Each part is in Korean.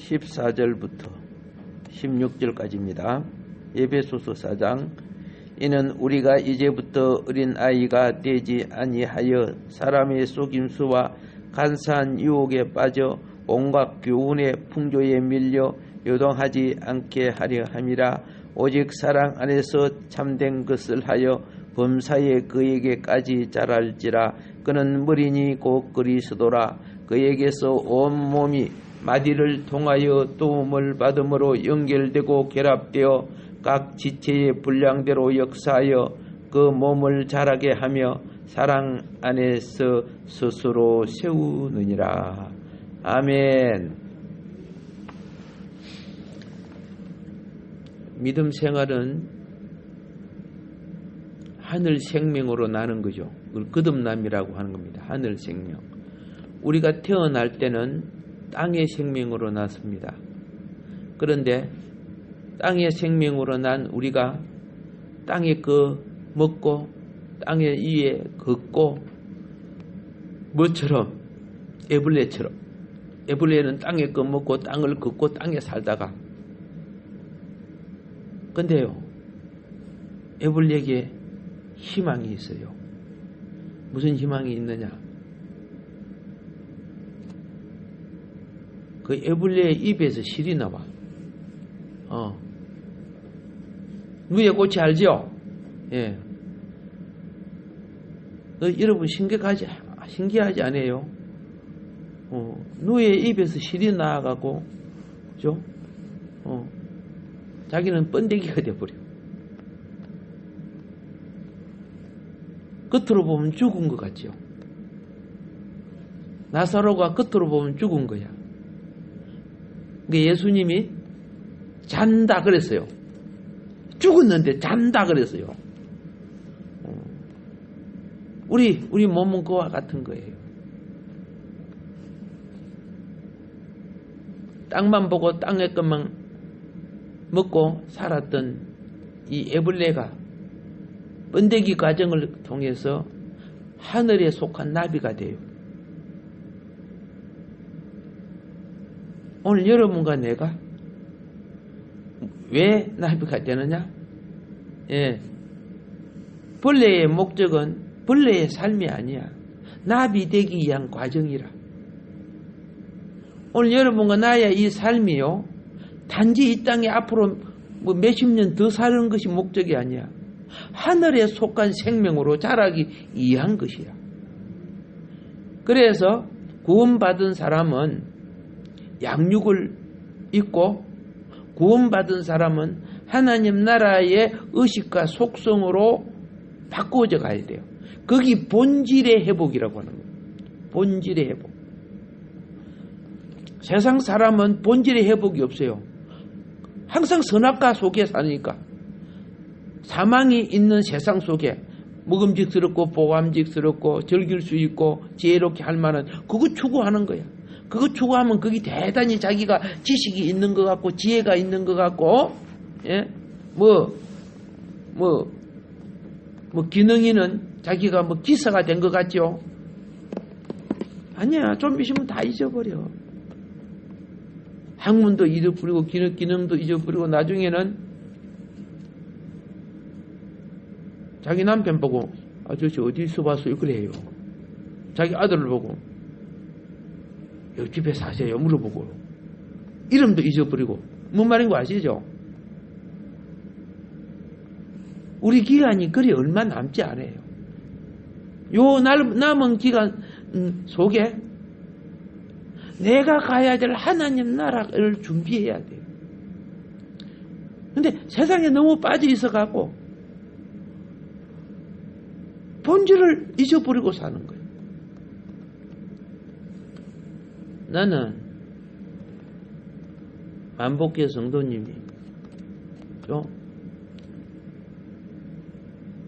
14절부터 16절까지입니다. 에베소서 4장. 이는 우리가 이제부터 어린아이가 되지 아니하여 사람의 속임수와 간사한 유혹에 빠져 온갖 교훈의 풍조에 밀려 요동하지 않게 하려 함이라. 오직 사랑 안에서 참된 것을 하여 범사에 그에게까지 자랄지라. 그는 머리니 곧 그리스도라. 그에게서 온 몸이 마디를 통하여 도움을 받음으로 연결되고 결합되어 각 지체의 분량대로 역사하여 그 몸을 자라게 하며 사랑 안에서 스스로 세우느니라. 아멘. 믿음 생활은 하늘 생명으로 나는 거죠. 그걸 거듭남이라고 하는 겁니다. 하늘 생명. 우리가 태어날 때는 땅의 생명으로 났습니다. 그런데 땅의 생명으로 난 우리가 땅에 그 먹고 땅에 위에 걷고 뭐처럼 에불레처럼 에불레는 땅에 그 먹고 땅을 걷고 땅에 살다가 근데요 에불레에게 희망이 있어요. 무슨 희망이 있느냐? 그 에불레의 입에서 실이 나와. 누에 꽃이 알죠? 예. 여러분 신기하지 않아요? 누의 입에서 실이 나와가고, 그죠? 자기는 번데기가 돼버려. 겉으로 보면 죽은 것 같죠? 나사로가 겉으로 보면 죽은 거야. 예수님이 잔다 그랬어요. 죽었는데 잔다 그랬어요. 우리 몸은 그와 같은 거예요. 땅만 보고 땅의 것만 먹고 살았던 이 에불레가 번데기 과정을 통해서 하늘에 속한 나비가 돼요. 오늘 여러분과 내가 왜 나비가 되느냐? 예. 벌레의 목적은 벌레의 삶이 아니야. 나비 되기 위한 과정이라. 오늘 여러분과 나의 이 삶이요. 단지 이 땅에 앞으로 뭐 몇십 년 더 사는 것이 목적이 아니야. 하늘에 속한 생명으로 자라기 위한 것이야. 그래서 구원받은 사람은 양육을 입고 구원받은 사람은 하나님 나라의 의식과 속성으로 바꾸어져 가야 돼요. 거기 본질의 회복이라고 하는 거예요. 본질의 회복. 세상 사람은 본질의 회복이 없어요. 항상 선악과 속에 사니까. 사망이 있는 세상 속에 먹음직스럽고 보감직스럽고 즐길 수 있고 지혜롭게 할 만한 그거 추구하는 거야. 그거 추구하면 거기 대단히 자기가 지식이 있는 것 같고 지혜가 있는 것 같고 예? 기능이는 자기가 기사가 된 것 같죠? 아니야. 좀 있으면 다 잊어버려. 학문도 잊어버리고 기능도 잊어버리고 나중에는 자기 남편 보고 아저씨 어디서 봤어요? 그래요. 자기 아들을 보고 옆집에 사세요? 물어보고 이름도 잊어버리고 뭔 말인 거 아시죠? 우리 기간이 그리 얼마 남지 않아요. 요 남은 기간 속에 내가 가야 될 하나님 나라를 준비해야 돼요. 근데 세상에 너무 빠져 있어가고 본질을 잊어버리고 사는 거예요. 나는 만복회 성도님이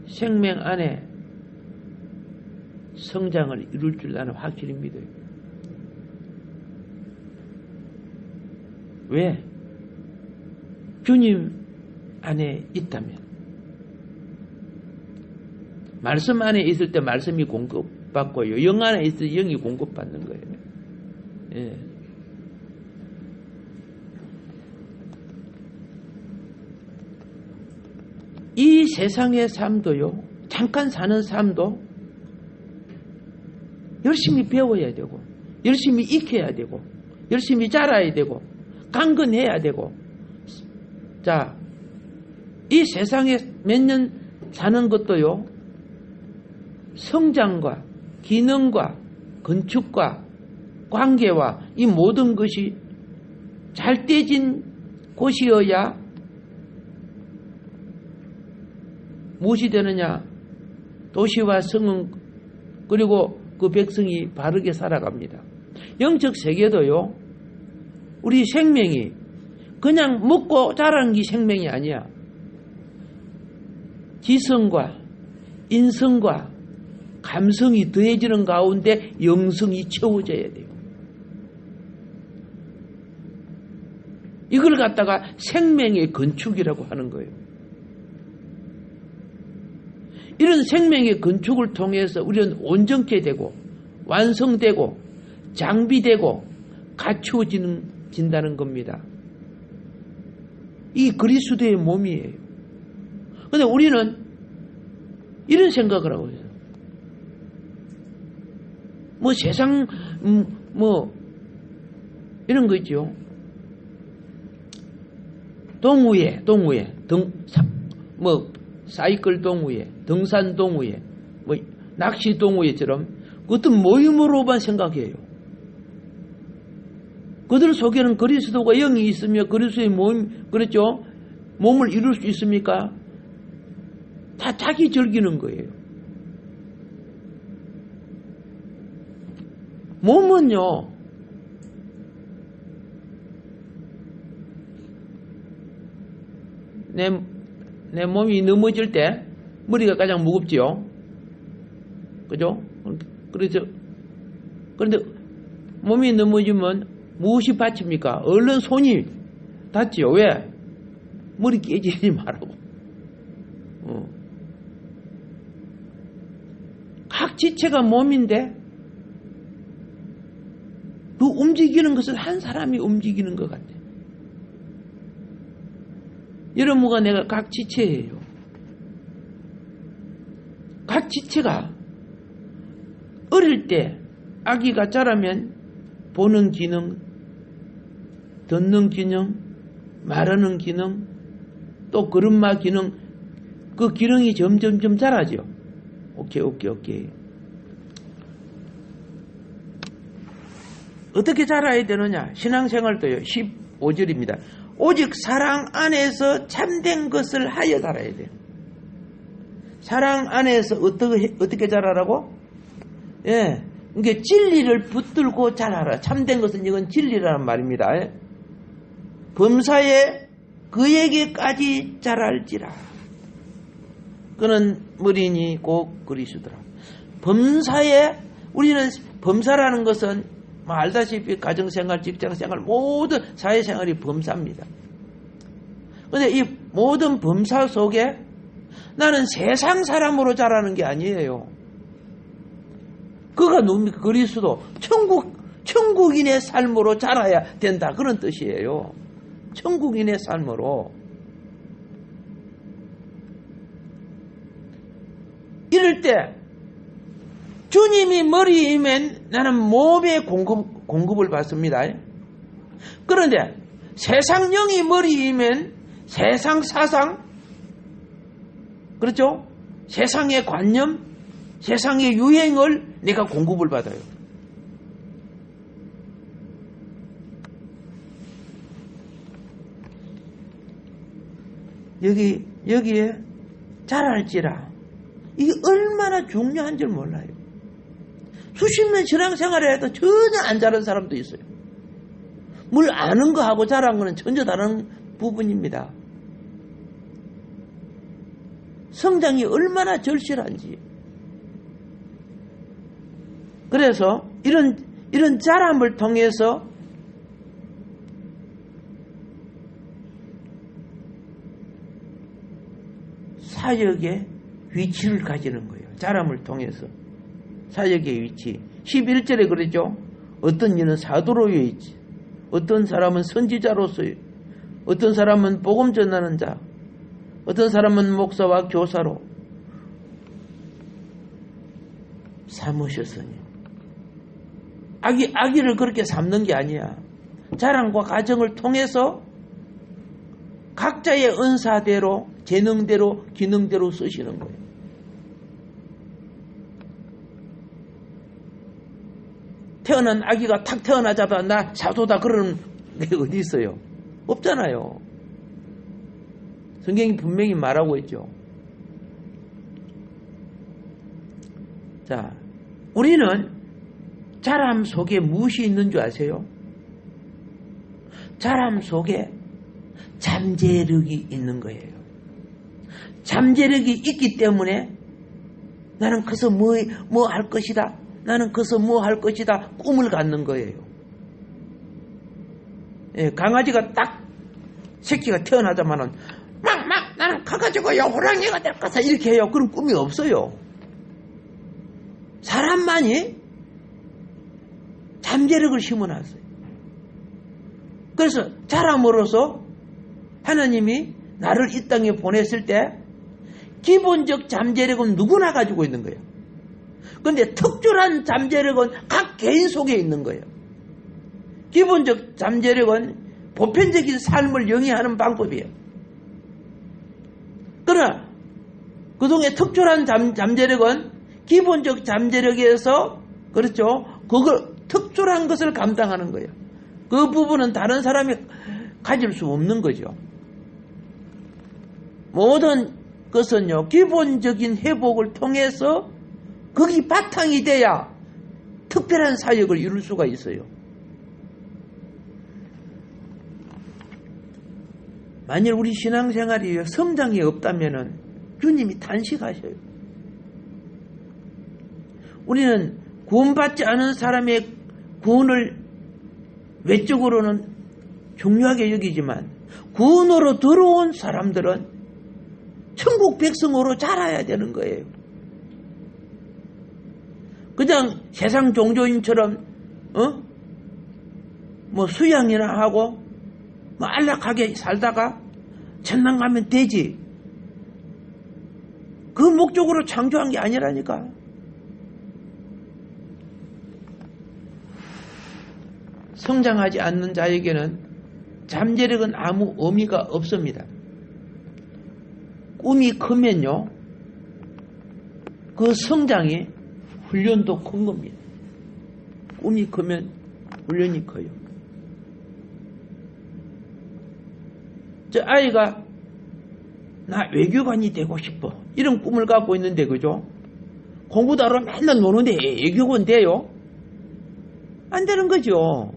생명 안에 성장을 이룰 줄 나는 확실히 믿어요. 왜? 주님 안에 있다면. 말씀 안에 있을 때 말씀이 공급받고요. 영 안에 있을 때 영이 공급받는 거예요. 예. 세상의 삶도요, 잠깐 사는 삶도 열심히 배워야 되고, 열심히 익혀야 되고, 열심히 자라야 되고, 강건해야 되고. 자, 이 세상에 몇 년 사는 것도요, 성장과 기능과 건축과 관계와 이 모든 것이 잘 떼진 곳이어야 무엇이 되느냐? 도시와 성은 그리고 그 백성이 바르게 살아갑니다. 영적 세계도요, 우리 생명이 그냥 먹고 자라는 게 생명이 아니야. 지성과 인성과 감성이 더해지는 가운데 영성이 채워져야 돼요. 이걸 갖다가 생명의 건축이라고 하는 거예요. 이런 생명의 건축을 통해서 우리는 온전케 되고 완성되고 장비되고 갖추어진다는 겁니다. 이 그리스도의 몸이에요. 그런데 우리는 이런 생각을 하고 있어요. 뭐 세상 뭐 이런 거 있죠. 동호회 뭐 사이클 동호회, 등산 동호회, 뭐 낚시 동호회처럼 어떤 모임으로만 생각해요. 그들 속에는 그리스도가 영이 있으며 그리스도의 모임, 그렇죠? 몸을 이룰 수 있습니까? 다 자기 즐기는 거예요. 몸은요, 내 몸이 넘어질 때 머리가 가장 무겁지요. 그죠? 그런데 몸이 넘어지면 무엇이 받칩니까? 얼른 손이 닿지요. 왜? 머리 깨지지 말라고. 각 지체가 몸인데 그 움직이는 것은 한 사람이 움직이는 것 같아요. 여러분과 내가 각 지체예요. 각 지체가 어릴 때 아기가 자라면 보는 기능, 듣는 기능, 말하는 기능, 또 걸음마 기능, 그 기능이 점점점 자라죠. 오케이. 어떻게 자라야 되느냐? 신앙생활도요. 15절입니다. 오직 사랑 안에서 참된 것을 하여 자라야 돼요. 사랑 안에서 어떻게 자라라고? 예. 이게 진리를 붙들고 자라라. 참된 것은 이건 진리라는 말입니다. 범사에 그에게까지 자랄지라. 그는 머리니 곧 그리스도라. 범사에, 우리는 범사라는 것은 알다시피 가정생활, 직장생활, 모든 사회생활이 범사입니다. 그런데 이 모든 범사 속에 나는 세상 사람으로 자라는 게 아니에요. 그가 누굽니까? 그리스도. 천국인의 삶으로 자라야 된다. 그런 뜻이에요. 천국인의 삶으로. 이럴 때 주님이 머리이면 나는 몸의 공급을 받습니다. 그런데 세상 영이 머리이면 세상 사상, 그렇죠? 세상의 관념, 세상의 유행을 내가 공급을 받아요. 여기에 자랄지라. 이게 얼마나 중요한 줄 몰라요. 수십 년 신앙생활을 해도 전혀 안 자란 사람도 있어요. 뭘 아는 거하고 자란 거는 전혀 다른 부분입니다. 성장이 얼마나 절실한지. 그래서 이런 자람을 통해서 사역의 위치를 가지는 거예요. 자람을 통해서. 사역의 위치. 11절에 그러죠. 어떤 이는 사도로에 있지. 어떤 사람은 선지자로서, 어떤 사람은 복음 전하는 자, 어떤 사람은 목사와 교사로 삼으셨으니 아기를 그렇게 삼는 게 아니야. 자랑과 가정을 통해서 각자의 은사대로, 재능대로, 기능대로 쓰시는 거예요. 태어난 아기가 탁 태어나자마자 나 사도다 그러는 게 어디 있어요? 없잖아요. 성경이 분명히 말하고 있죠. 자, 우리는 자람 속에 무엇이 있는 줄 아세요? 자람 속에 잠재력이 있는 거예요. 잠재력이 있기 때문에 나는 커서 뭐 할 것이다. 나는 커서 뭐 할 것이다. 꿈을 갖는 거예요. 예, 강아지가 딱 새끼가 태어나자마는 막 나는 커가지고 호랑이가 될 거다 이렇게 해요. 그런 꿈이 없어요. 사람만이 잠재력을 심어놨어요. 그래서 자람으로서 하나님이 나를 이 땅에 보냈을 때 기본적 잠재력은 누구나 가지고 있는 거예요. 그런데 특출한 잠재력은 각 개인 속에 있는 거예요. 기본적 잠재력은 보편적인 삶을 영위하는 방법이에요. 그러나 그동안의 특출한 잠재력은 기본적 잠재력에서 그렇죠. 그걸 특출한 것을 감당하는 거예요. 그 부분은 다른 사람이 가질 수 없는 거죠. 모든 것은요, 기본적인 회복을 통해서 거기 바탕이 돼야 특별한 사역을 이룰 수가 있어요. 만일 우리 신앙생활이 성장이 없다면 주님이 단식하셔요. 우리는 구원받지 않은 사람의 구원을 외적으로는 중요하게 여기지만 구원으로 들어온 사람들은 천국 백성으로 자라야 되는 거예요. 그냥 세상 종교인처럼 뭐 수양이나 하고 뭐 안락하게 살다가 천당 가면 되지. 그 목적으로 창조한 게 아니라니까. 성장하지 않는 자에게는 잠재력은 아무 의미가 없습니다. 꿈이 크면요, 그 성장이 훈련도 큰 겁니다. 꿈이 크면 훈련이 커요. 저 아이가 나 외교관이 되고 싶어 이런 꿈을 갖고 있는데 그죠? 공부도 안 하고 맨날 노는데 외교관 돼요? 안 되는 거죠.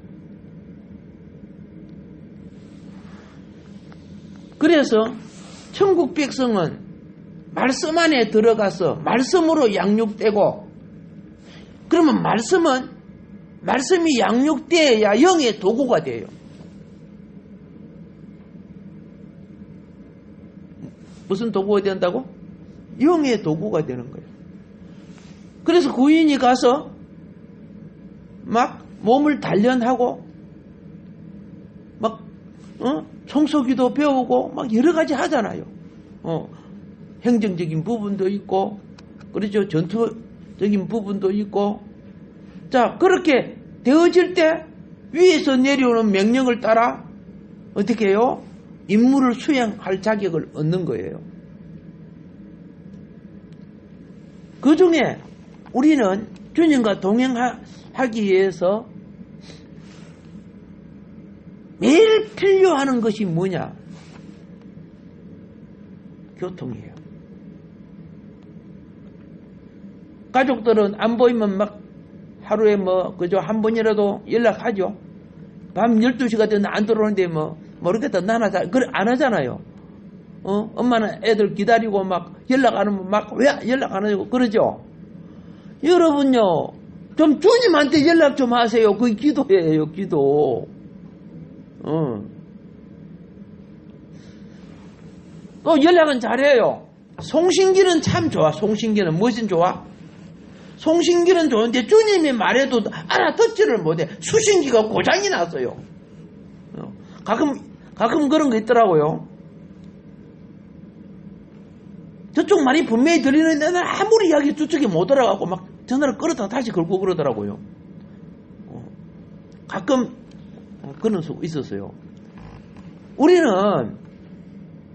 그래서 천국 백성은 말씀 안에 들어가서 말씀으로 양육되고, 그러면 말씀이 양육되어야 영의 도구가 돼요. 무슨 도구가 된다고? 영의 도구가 되는 거예요. 그래서 구인이 가서 막 몸을 단련하고 막 청소기도 배우고 막 여러 가지 하잖아요. 행정적인 부분도 있고, 그렇죠. 전투적인 부분도 있고. 자, 그렇게 되어질 때 위에서 내려오는 명령을 따라 어떻게 해요? 임무를 수행할 자격을 얻는 거예요. 그 중에 우리는 주님과 동행하기 위해서 매일 필요하는 것이 뭐냐? 교통이에요. 가족들은 안 보이면 막 하루에 그죠? 한 번이라도 연락하죠. 밤 12시가 되면 안 들어오는데 모르겠다. 나나 그래 안 하잖아요. 엄마는 애들 기다리고 막 연락 안 하면 막 왜 연락 안 하고 그러죠. 여러분요, 좀 주님한테 연락 좀 하세요. 그게 기도예요, 기도. 또 연락은 잘해요. 송신기는 참 좋아. 송신기는 무엇이 좋아? 송신기는 좋은데 주님이 말해도 알아듣지를 못해. 수신기가 고장이 났어요. 가끔 그런 거 있더라고요. 저쪽 말이 분명히 들리는데 난 아무리 이야기 저쪽에 못 알아가고 막 전화를 끌었다가 다시 걸고 그러더라고요. 가끔 그런 수 있었어요. 우리는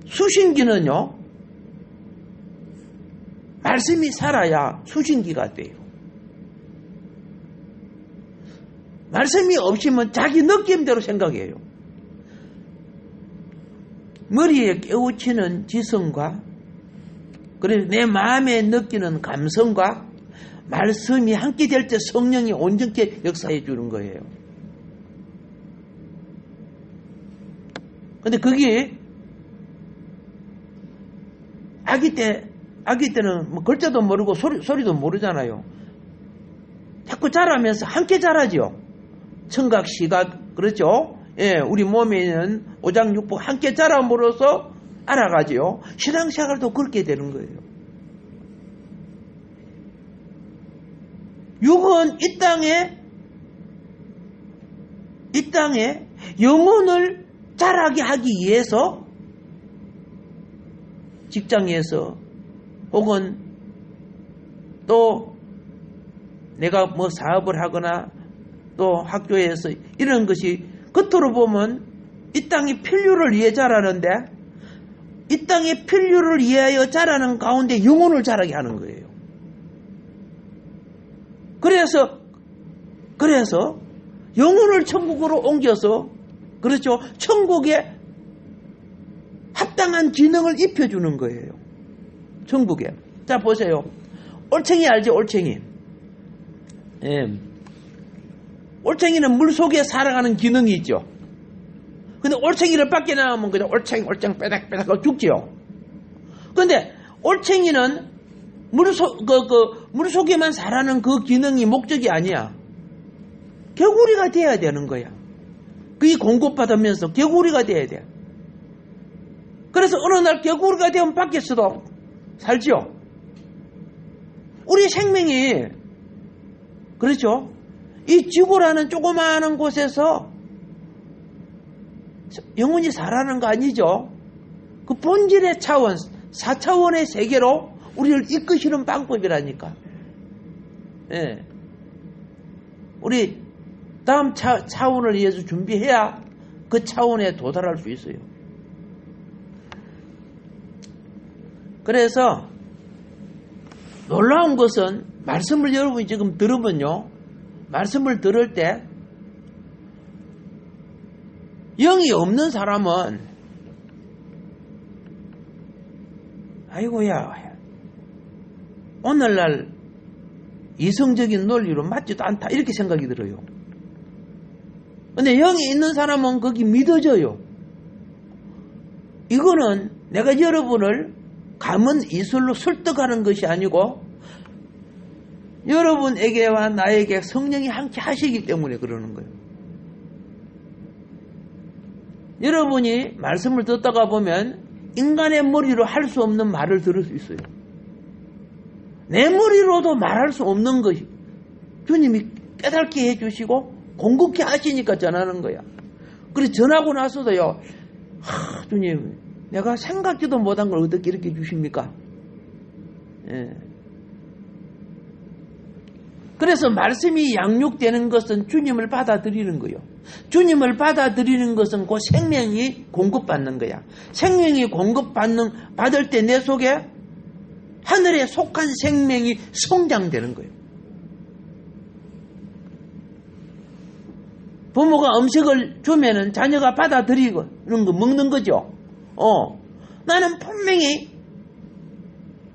수신기는요, 말씀이 살아야 수신기가 돼요. 말씀이 없으면 자기 느낌대로 생각해요. 머리에 깨우치는 지성과 그래서 내 마음에 느끼는 감성과 말씀이 함께 될 때 성령이 온전케 역사해 주는 거예요. 근데 그게 아기 때는 뭐 글자도 모르고 소리도 모르잖아요. 자꾸 자라면서 함께 자라죠. 청각, 시각, 그렇죠? 예, 우리 몸에 있는 오장육부 함께 자람으로써 알아가지요. 신앙생활도 그렇게 되는 거예요. 육은 이 땅에 영혼을 자라게 하기 위해서 직장에서 혹은 또 내가 뭐 사업을 하거나 또 학교에서 이런 것이 겉으로 보면 이 땅의 필요를 위해 자라는데 이 땅의 필요를 위하여 자라는 가운데 영혼을 자라게 하는 거예요. 그래서 영혼을 천국으로 옮겨서 그렇죠. 천국에 합당한 기능을 입혀주는 거예요. 천국에. 자 보세요. 올챙이 알죠? 올챙이. 예. 올챙이는 물속에 살아가는 기능이 있죠. 근데 올챙이를 밖에 나가면 그냥 올챙 빼닥빼닥 죽지요. 근데 올챙이는 물속에만 살아가는 그 기능이 목적이 아니야. 개구리가 돼야 되는 거야. 그게 공급받으면서 개구리가 돼야 돼. 그래서 어느 날 개구리가 되면 밖에서도 살죠. 우리 생명이 그렇죠. 이 지구라는 조그마한 곳에서 영원히 살아가는 거 아니죠. 그 본질의 차원, 4차원의 세계로 우리를 이끄시는 방법이라니까. 예. 우리 다음 차원을 위해서 준비해야 그 차원에 도달할 수 있어요. 그래서 놀라운 것은 말씀을 여러분이 지금 들으면요. 말씀을 들을 때 영이 없는 사람은 아이고야 오늘날 이성적인 논리로 맞지도 않다 이렇게 생각이 들어요. 근데 영이 있는 사람은 거기 믿어져요. 이거는 내가 여러분을 감은 이술로 설득하는 것이 아니고 여러분에게와 나에게 성령이 함께 하시기 때문에 그러는 거예요. 여러분이 말씀을 듣다가 보면 인간의 머리로 할 수 없는 말을 들을 수 있어요. 내 머리로도 말할 수 없는 것이 주님이 깨닫게 해주시고 공급케 하시니까 전하는 거야. 그래서 전하고 나서도요. 주님 내가 생각지도 못한 걸 어떻게 이렇게 주십니까? 예. 그래서 말씀이 양육되는 것은 주님을 받아들이는 거예요. 주님을 받아들이는 것은 그 생명이 공급받는 거야. 생명이 받을 때 내 속에 하늘에 속한 생명이 성장되는 거예요. 부모가 음식을 주면은 자녀가 받아들이는 거 먹는 거죠. 나는 분명히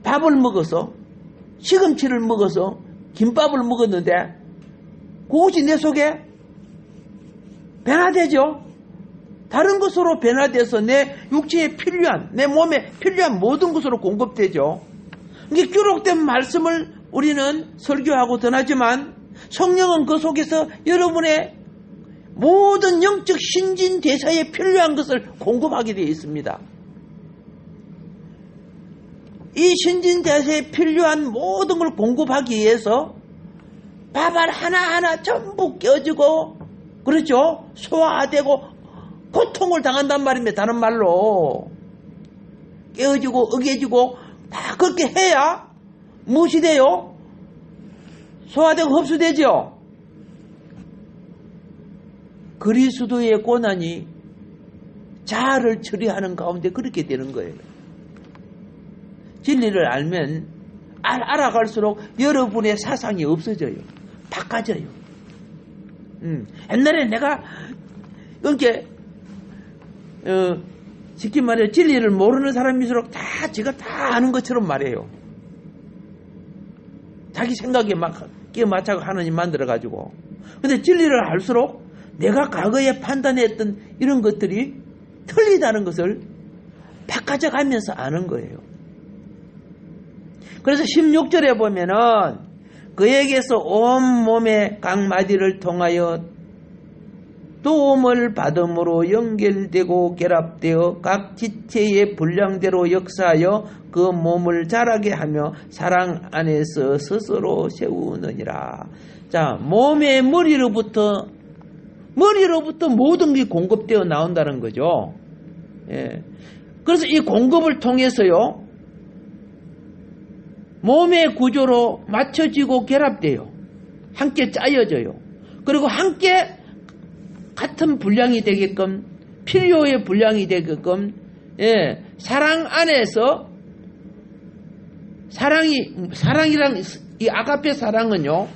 밥을 먹어서 시금치를 먹어서 김밥을 먹었는데 그것이 내 속에 변화되죠. 다른 것으로 변화돼서 내 육체에 필요한 내 몸에 필요한 모든 것으로 공급되죠. 이게 기록된 말씀을 우리는 설교하고 전하지만 성령은 그 속에서 여러분의 모든 영적 신진대사에 필요한 것을 공급하게 되어 있습니다. 이 신진대사에 필요한 모든 걸 공급하기 위해서 밥알 하나하나 전부 껴지고 그렇죠? 소화되고 고통을 당한단 말입니다. 다른 말로 깨어지고 으개지고 다 그렇게 해야 무엇이 돼요? 소화되고 흡수되죠. 그리스도의 고난이 자아를 처리하는 가운데 그렇게 되는 거예요. 진리를 알면 알아갈수록 여러분의 사상이 없어져요. 바꿔져요. 옛날에 내가 이렇게 쉽게 말해 진리를 모르는 사람일수록 다 제가 다 아는 것처럼 말해요. 자기 생각에 막 끼어 맞춰서 하느님 만들어가지고. 근데 진리를 알수록 내가 과거에 판단했던 이런 것들이 틀리다는 것을 바꿔져 가면서 아는 거예요. 그래서 16절에 보면은 그에게서 온 몸의 각 마디를 통하여 도움을 받음으로 연결되고 결합되어 각 지체의 분량대로 역사하여 그 몸을 자라게 하며 사랑 안에서 스스로 세우느니라. 자, 몸의 머리로부터 모든 게 공급되어 나온다는 거죠. 예. 그래서 이 공급을 통해서요, 몸의 구조로 맞춰지고 결합돼요. 함께 짜여져요. 그리고 함께 같은 분량이 되게끔, 필요의 분량이 되게끔, 예, 사랑 안에서, 사랑이랑, 이 아가페 사랑은요,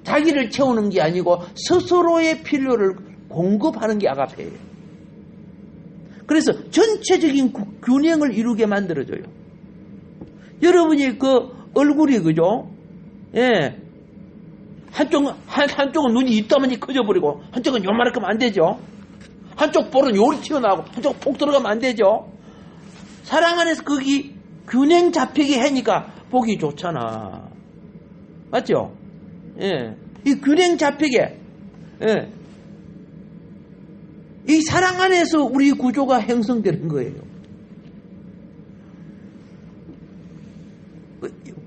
자기를 채우는 게 아니고 스스로의 필요를 공급하는 게 아가페예요. 그래서 전체적인 균형을 이루게 만들어줘요. 여러분이 그 얼굴이 그죠? 예. 한쪽은 눈이 이따만이 커져버리고 한쪽은 요만하면 안 되죠. 한쪽 볼은 요리 튀어나오고 한쪽 폭 들어가면 안 되죠. 사랑 안에서 거기 균형 잡히게 하니까 보기 좋잖아. 맞죠? 예. 이 균형 잡히게, 예. 이 사랑 안에서 우리 구조가 형성되는 거예요.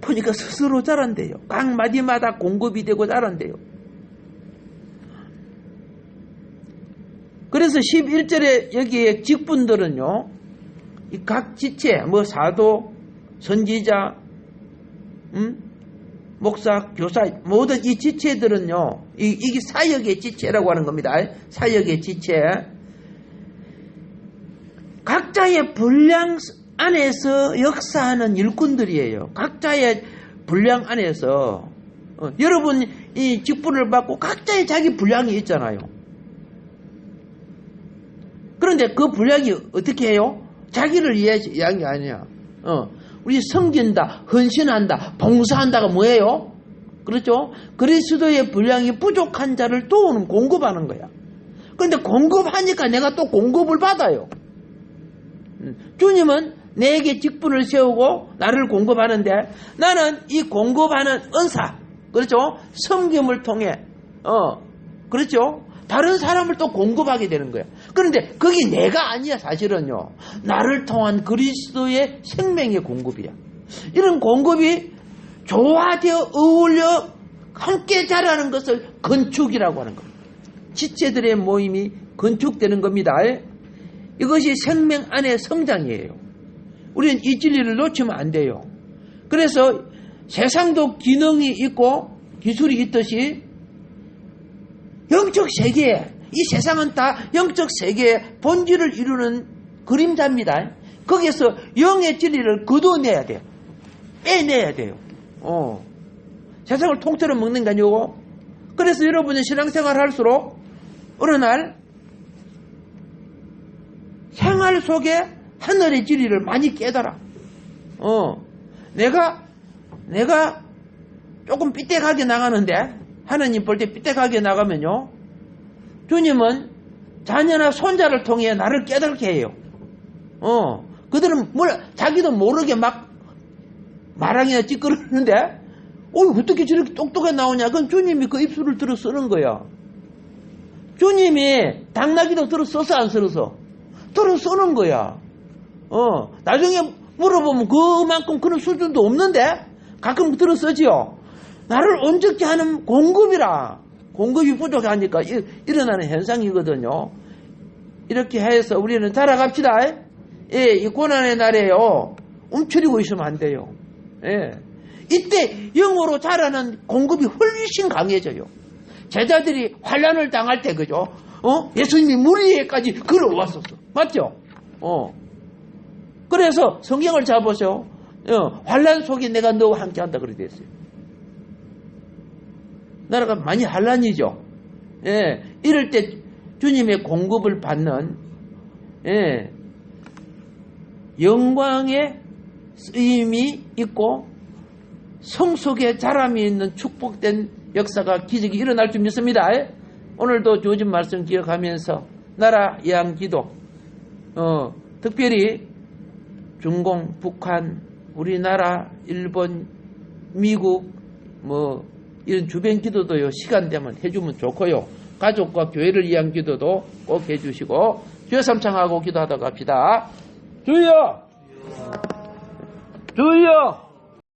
보니까 스스로 자란대요. 각 마디마다 공급이 되고 자란대요. 그래서 11절에 여기에 직분들은요, 이 각 지체, 사도, 선지자, 목사, 교사, 모든 이 지체들은요, 이게 사역의 지체라고 하는 겁니다. 사역의 지체. 각자의 분량 안에서 역사하는 일꾼들이에요. 각자의 분량 안에서. 여러분, 이 직분을 받고 각자의 자기 분량이 있잖아요. 그런데 그 분량이 어떻게 해요? 자기를 위한 게 아니야. 우리 섬긴다, 헌신한다, 봉사한다가 뭐예요? 그렇죠? 그리스도의 분량이 부족한 자를 도우는 공급하는 거야. 그런데 공급하니까 내가 또 공급을 받아요. 주님은 내게 직분을 세우고 나를 공급하는데 나는 이 공급하는 은사, 그렇죠? 섬김을 통해, 그렇죠? 다른 사람을 또 공급하게 되는 거야. 그런데 그게 내가 아니야, 사실은요. 나를 통한 그리스도의 생명의 공급이야. 이런 공급이 조화되어 어울려 함께 자라는 것을 건축이라고 하는 겁니다. 지체들의 모임이 건축되는 겁니다. 이것이 생명 안의 성장이에요. 우리는 이 진리를 놓치면 안 돼요. 그래서 세상도 기능이 있고 기술이 있듯이 영적 세계에, 이 세상은 다 영적 세계의 본질을 이루는 그림자입니다. 거기에서 영의 진리를 거둬내야 돼요. 빼내야 돼요. 세상을 통째로 먹는 게 아니고. 그래서 여러분이 신앙생활 할수록 어느 날 생활 속에 하늘의 진리를 많이 깨달아. 내가 조금 삐딱하게 나가는데, 하나님 볼 때 삐딱하게 나가면요, 주님은 자녀나 손자를 통해 나를 깨닫게 해요. 그들은 자기도 모르게 막 말하기나 찌끄러는데, 어떻게 저렇게 똑똑하게 나오냐? 그건 주님이 그 입술을 들어 쓰는 거야. 주님이 당나귀도 들어 써서 안 쓸어서? 들어 쓰는 거야. 나중에 물어보면 그만큼 그런 수준도 없는데 가끔 들어 쓰지요. 나를 온전케 하는 공급이라. 공급이 부족하니까 일어나는 현상이거든요. 이렇게 해서 우리는 자라갑시다. 예, 이 고난의 날에요. 움츠리고 있으면 안 돼요. 예. 이때 영으로 자라는 공급이 훨씬 강해져요. 제자들이 환란을 당할 때 그죠? 예수님이 물 위에까지 걸어왔었어. 맞죠? 그래서 성경을 잡으세요. 환란 속에 내가 너와 함께한다 그렇게 됐어요. 나라가 많이 환란이죠. 예. 이럴 때 주님의 공급을 받는 영광의 쓰임이 있고 성속의 자람이 있는 축복된 역사가 기적이 일어날 줄 믿습니다. 오늘도 주어진 말씀 기억하면서 나라 예언 기도 특별히 중공, 북한, 우리나라, 일본, 미국 이런 주변 기도도요. 시간 되면 해주면 좋고요. 가족과 교회를 위한 기도도 꼭 해주시고 주여 삼창하고 기도하다 갑시다. 주여! 주여!